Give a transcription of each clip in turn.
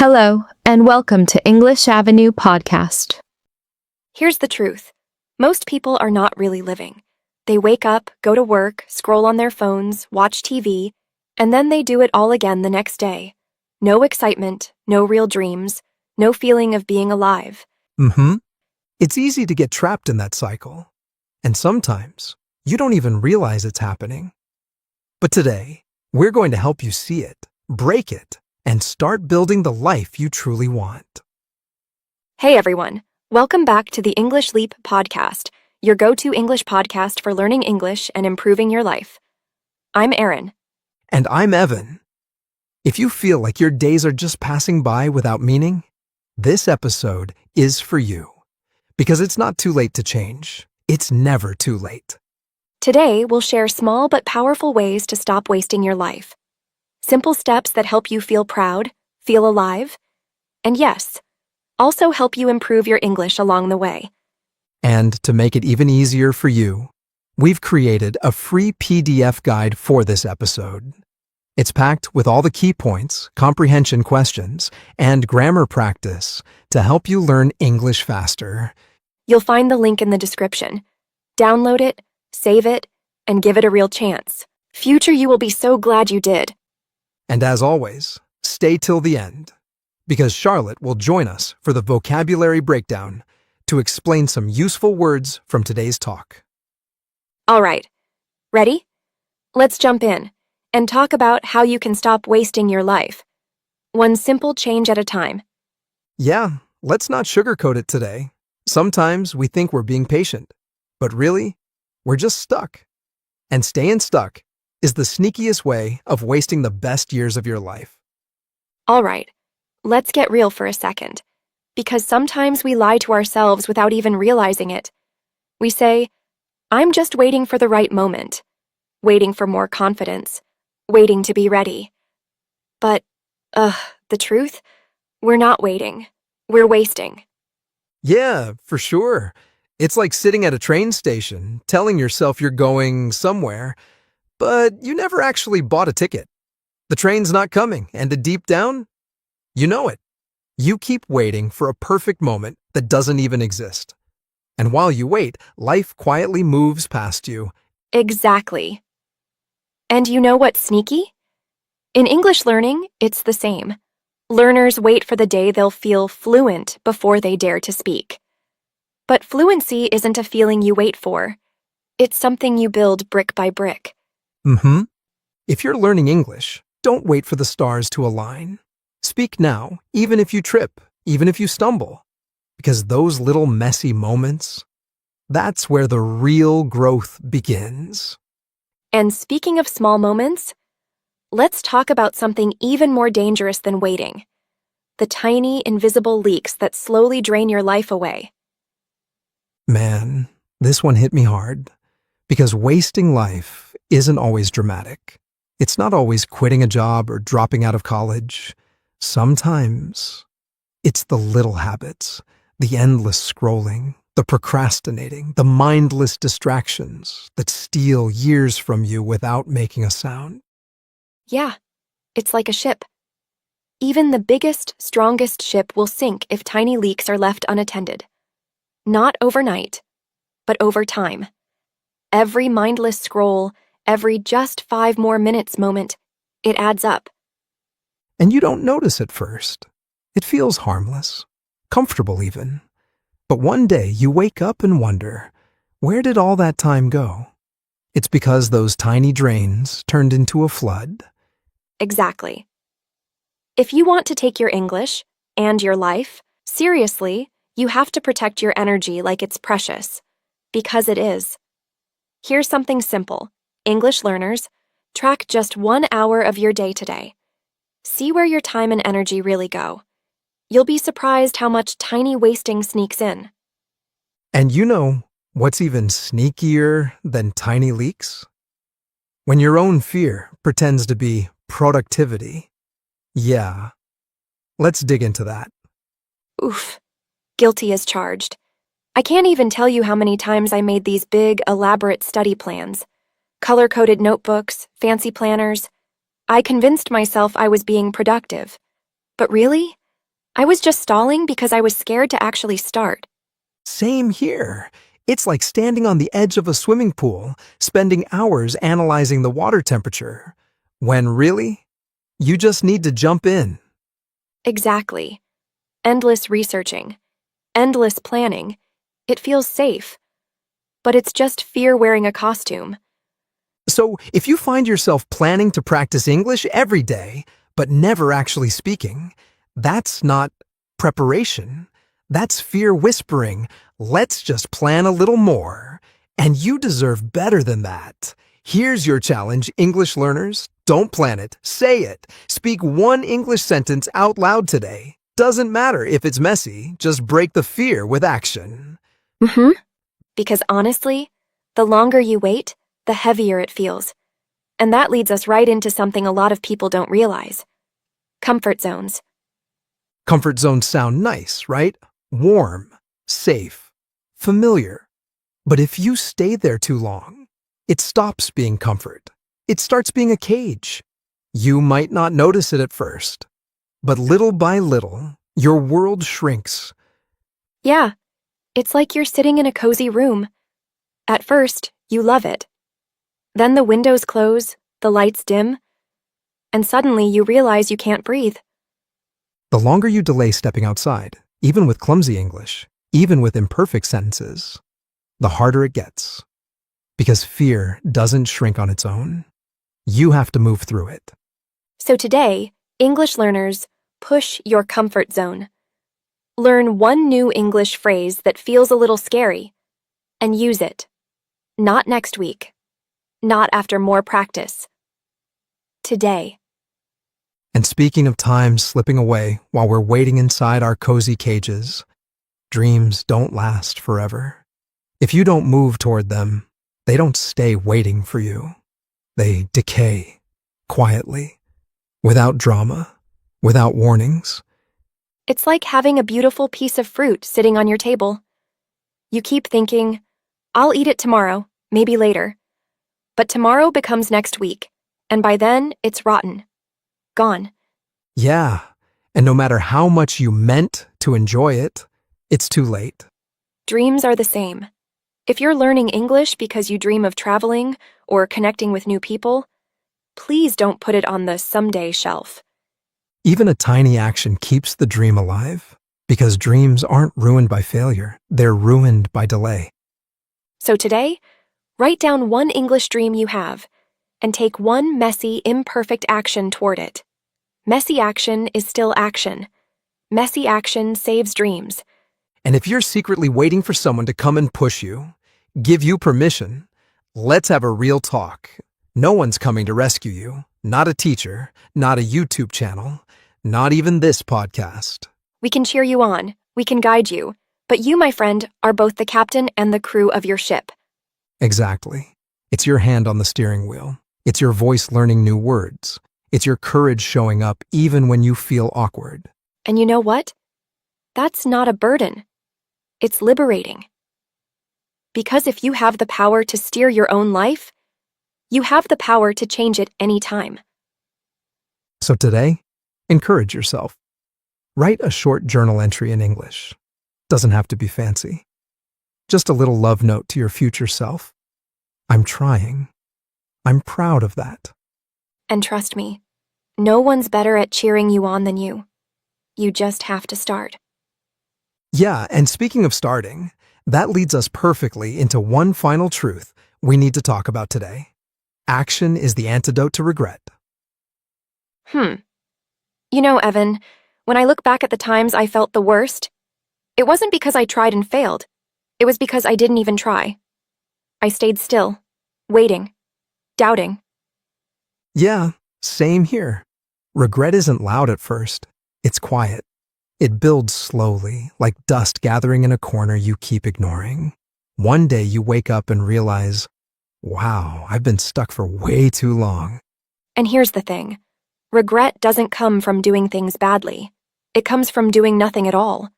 Hello, and welcome to English Avenue Podcast. Here's the truth. Most people are not really living. They wake up, go to work, scroll on their phones, watch TV, and then they do it all again the next day. No excitement, no real dreams, no feeling of being alive. It's easy to get trapped in that cycle. And sometimes, you don't even realize it's happening. But today, we're going to help you see it, break it, and start building the life you truly want. Hey everyone, welcome back to the English Leap podcast, your go-to English podcast for learning English and improving your life. I'm Erin. And I'm Evan. If you feel like your days are just passing by without meaning, this episode is for you. Because it's not too late to change. It's never too late. Today, we'll share small but powerful ways to stop wasting your life. Simple steps that help you feel proud, feel alive, and yes, also help you improve your English along the way. And to make it even easier for you, we've created a free PDF guide for this episode. It's packed with all the key points, comprehension questions, and grammar practice to help you learn English faster. You'll find the link in the description. Download it, save it, and give it a real chance. Future you will be so glad you did. And as always, stay till the end, because Charlotte will join us for the vocabulary breakdown to explain some useful words from today's talk. All right, ready? Let's jump in and talk about how you can stop wasting your life. One simple change at a time. Yeah, let's not sugarcoat it today. Sometimes we think we're being patient, but really, we're just stuck. And staying stuck is the sneakiest way of wasting the best years of your life. All right, let's get real for a second, because sometimes we lie to ourselves without even realizing it. We say, I'm just waiting for the right moment, waiting for more confidence, waiting to be ready. But, the truth? We're not waiting. We're wasting. Yeah, for sure. It's like sitting at a train station, telling yourself you're going somewhere, but you never actually bought a ticket. The train's not coming, and deep down, you know it. You keep waiting for a perfect moment that doesn't even exist. And while you wait, life quietly moves past you. Exactly. And you know what's sneaky? In English learning, it's the same. Learners wait for the day they'll feel fluent before they dare to speak. But fluency isn't a feeling you wait for. It's something you build brick by brick. If you're learning English, don't wait for the stars to align. Speak now, even if you trip, even if you stumble. Because those little messy moments, that's where the real growth begins. And speaking of small moments, let's talk about something even more dangerous than waiting. The tiny, invisible leaks that slowly drain your life away. Man, this one hit me hard. Because wasting life isn't always dramatic. It's not always quitting a job or dropping out of college. Sometimes it's the little habits, the endless scrolling, the procrastinating, the mindless distractions that steal years from you without making a sound. Yeah, it's like a ship. Even the biggest, strongest ship will sink if tiny leaks are left unattended. Not overnight, but over time. Every mindless scroll, every just 5 more minutes moment, it adds up. And you don't notice at first. It feels harmless, comfortable even. But one day you wake up and wonder, where did all that time go? It's because those tiny drains turned into a flood. Exactly. If you want to take your English and your life seriously, you have to protect your energy like it's precious, because it is. Here's something simple. English learners, track just 1 hour of your day today. See where your time and energy really go. You'll be surprised how much tiny wasting sneaks in. And you know what's even sneakier than tiny leaks? When your own fear pretends to be productivity. Yeah. Let's dig into that. Oof. Guilty as charged. I can't even tell you how many times I made these big, elaborate study plans. Color-coded notebooks, fancy planners. I convinced myself I was being productive. But really, I was just stalling because I was scared to actually start. Same here. It's like standing on the edge of a swimming pool, spending hours analyzing the water temperature, when really, you just need to jump in. Exactly. Endless researching. Endless planning. It feels safe. But it's just fear wearing a costume. So, if you find yourself planning to practice English every day, but never actually speaking, that's not preparation. That's fear whispering, let's just plan a little more. And you deserve better than that. Here's your challenge, English learners. Don't plan it, say it. Speak one English sentence out loud today. Doesn't matter if it's messy, just break the fear with action. Because honestly, the longer you wait, the heavier it feels. And that leads us right into something a lot of people don't realize. Comfort zones. Comfort zones sound nice, right? Warm, safe, familiar. But if you stay there too long, it stops being comfort. It starts being a cage. You might not notice it at first, but little by little, your world shrinks. Yeah, it's like you're sitting in a cozy room. At first, you love it. Then the windows close, the lights dim, and suddenly you realize you can't breathe. The longer you delay stepping outside, even with clumsy English, even with imperfect sentences, the harder it gets. Because fear doesn't shrink on its own. You have to move through it. So today, English learners, push your comfort zone. Learn one new English phrase that feels a little scary, and use it. Not next week. Not after more practice. Today. And speaking of time slipping away while we're waiting inside our cozy cages, dreams don't last forever. If you don't move toward them, they don't stay waiting for you. They decay, quietly, without drama, without warnings. It's like having a beautiful piece of fruit sitting on your table. You keep thinking, I'll eat it tomorrow, maybe later. But tomorrow becomes next week, and by then, it's rotten. Gone. Yeah, and no matter how much you meant to enjoy it, it's too late. Dreams are the same. If you're learning English because you dream of traveling or connecting with new people, please don't put it on the someday shelf. Even a tiny action keeps the dream alive, because dreams aren't ruined by failure, they're ruined by delay. So today, write down one English dream you have and take one messy, imperfect action toward it. Messy action is still action. Messy action saves dreams. And if you're secretly waiting for someone to come and push you, give you permission, let's have a real talk. No one's coming to rescue you. Not a teacher, not a YouTube channel, not even this podcast. We can cheer you on. We can guide you. But you, my friend, are both the captain and the crew of your ship. Exactly. It's your hand on the steering wheel. It's your voice learning new words. It's your courage showing up even when you feel awkward. And you know what? That's not a burden. It's liberating. Because if you have the power to steer your own life, you have the power to change it anytime. So today, encourage yourself. Write a short journal entry in English. Doesn't have to be fancy. Just a little love note to your future self. I'm trying. I'm proud of that. And trust me, no one's better at cheering you on than you. You just have to start. Yeah, and speaking of starting, that leads us perfectly into one final truth we need to talk about today. Action is the antidote to regret. You know, Evan, when I look back at the times I felt the worst, it wasn't because I tried and failed. It was because I didn't even try. I stayed still, waiting, doubting. Yeah, same here. Regret isn't loud at first. It's quiet. It builds slowly, like dust gathering in a corner you keep ignoring. One day you wake up and realize, wow, I've been stuck for way too long. And here's the thing. Regret doesn't come from doing things badly. It comes from doing nothing at all.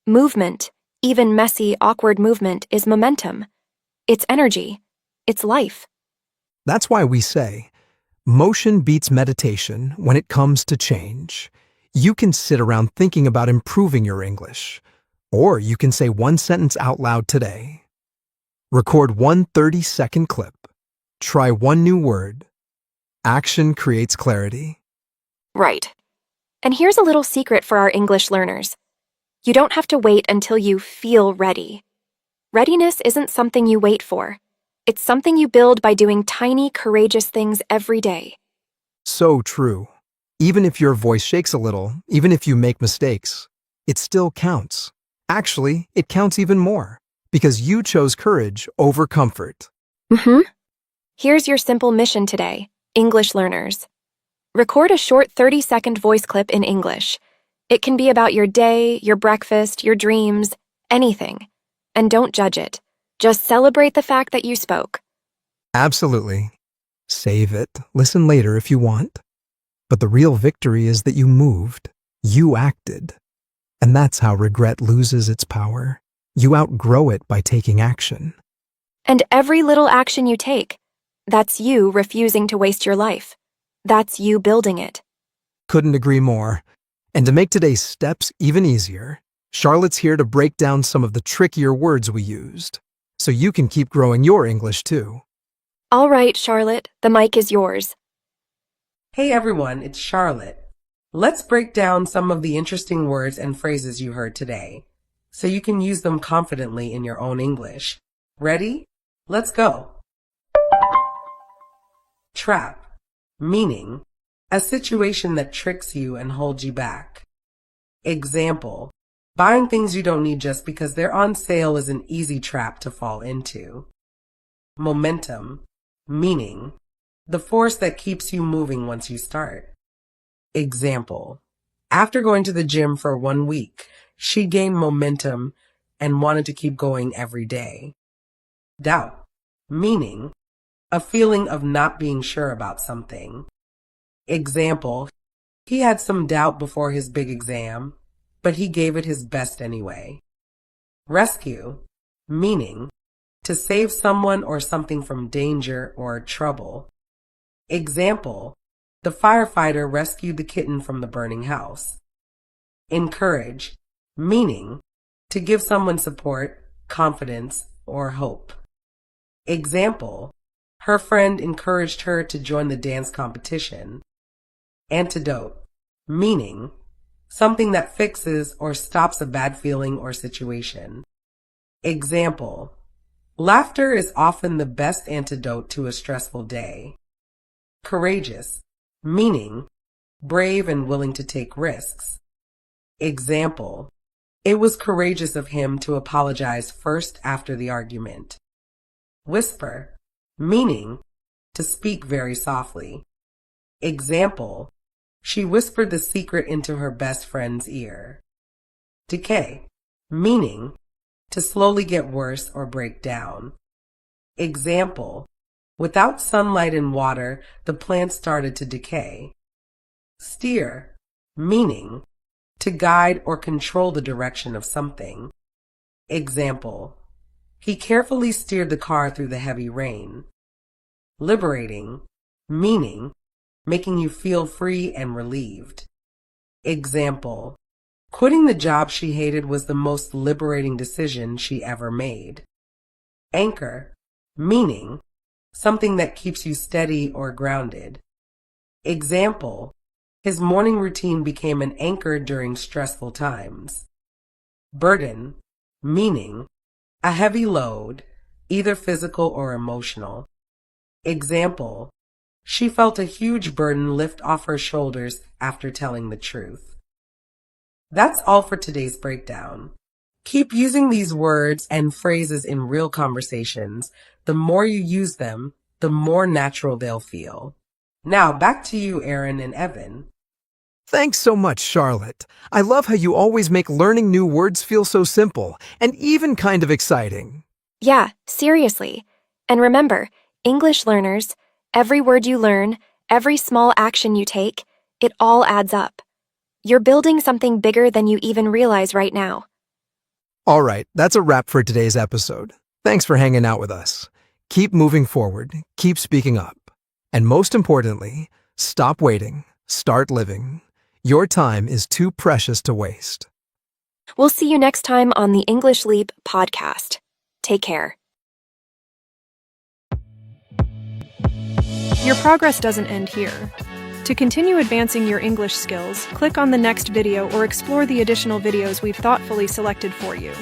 Movement, even messy, awkward movement, is momentum. It's energy. It's life. That's why we say, motion beats meditation when it comes to change. You can sit around thinking about improving your English, or you can say one sentence out loud today. Record one 30-second clip. Try one new word. Action creates clarity. Right. And here's a little secret for our English learners. You don't have to wait until you feel ready. Readiness isn't something you wait for. It's something you build by doing tiny, courageous things every day. So true. Even if your voice shakes a little, even if you make mistakes, it still counts. Actually, it counts even more because you chose courage over comfort. Here's your simple mission today, English learners. Record a short 30-second voice clip in English. It can be about your day, your breakfast, your dreams, anything. And don't judge it. Just celebrate the fact that you spoke. Absolutely. Save it. Listen later if you want. But the real victory is that you moved. You acted. And that's how regret loses its power. You outgrow it by taking action. And every little action you take, that's you refusing to waste your life. That's you building it. Couldn't agree more. And to make today's steps even easier, Charlotte's here to break down some of the trickier words we used, so you can keep growing your English too. All right, Charlotte, the mic is yours. Hey everyone, it's Charlotte. Let's break down some of the interesting words and phrases you heard today, so you can use them confidently in your own English. Ready? Let's go. Trap, meaning a situation that tricks you and holds you back. Example, buying things you don't need just because they're on sale is an easy trap to fall into. Momentum, meaning the force that keeps you moving once you start. Example, after going to the gym for 1 week, she gained momentum and wanted to keep going every day. Doubt, meaning a feeling of not being sure about something. Example, he had some doubt before his big exam, but he gave it his best anyway. Rescue, meaning to save someone or something from danger or trouble. Example, the firefighter rescued the kitten from the burning house. Encourage, meaning to give someone support, confidence, or hope. Example, her friend encouraged her to join the dance competition. Antidote, meaning something that fixes or stops a bad feeling or situation. Example, laughter is often the best antidote to a stressful day. Courageous, meaning brave and willing to take risks. Example, it was courageous of him to apologize first after the argument. Whisper, meaning to speak very softly. Example, she whispered the secret into her best friend's ear. Decay, meaning to slowly get worse or break down. Example, without sunlight and water, the plant started to decay. Steer, meaning to guide or control the direction of something. Example, he carefully steered the car through the heavy rain. Liberating, meaning making you feel free and relieved. Example, quitting the job she hated was the most liberating decision she ever made. Anchor, meaning something that keeps you steady or grounded. Example, his morning routine became an anchor during stressful times. Burden, meaning a heavy load, either physical or emotional. Example, she felt a huge burden lift off her shoulders after telling the truth. That's all for today's breakdown. Keep using these words and phrases in real conversations. The more you use them, the more natural they'll feel. Now, back to you, Aaron and Evan. Thanks so much, Charlotte. I love how you always make learning new words feel so simple and even kind of exciting. Yeah, seriously. And remember, English learners, every word you learn, every small action you take, it all adds up. You're building something bigger than you even realize right now. All right, that's a wrap for today's episode. Thanks for hanging out with us. Keep moving forward, keep speaking up, and most importantly, stop waiting, start living. Your time is too precious to waste. We'll see you next time on the English Leap podcast. Take care. Your progress doesn't end here. To continue advancing your English skills, click on the next video or explore the additional videos we've thoughtfully selected for you.